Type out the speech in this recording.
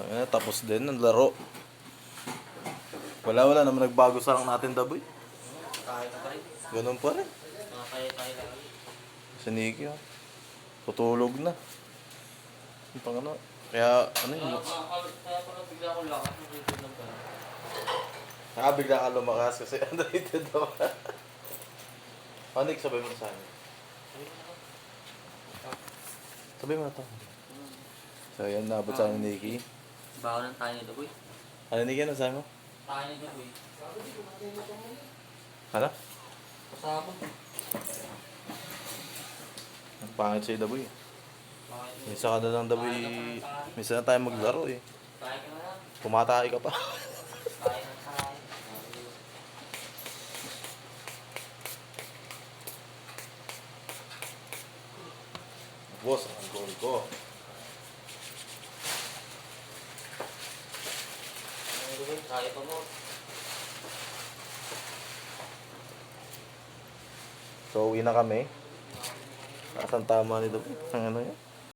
Ayan, tapos din ang laro. Wala naman nagbago sa lang natin, Daboy. Kaya pa rin. Ganun pa rin. Kaya lang. Si Nikki, oh. Tutulog na. Ang pangano. Kaya, ano yun? Kaya pala bigla ko lakas ng rito ng pala. Nakabigla ka lumakas kasi underrated daw. Panik, sabay mo na sa akin. Sabay mo na to. So, yan, nabot sa akin ni Nikki. Bawa ng tayo nito, boy. Ano, Nikki, ano sabi mo? Tayo nito, boy. Ano? Pasabog. Ang pangit sa'yo, Daboy. Bakit? Minsan ka na lang, Daboy. Minsan na tayo maglaro, eh. Tayo ka na lang. Tumatay ka pa. Tayo ng tayo. Boss, ang goal ko. Ano, boy? Kaya pa mo. So, uwi na kami. Nasaan tama nito? Ang ano yan?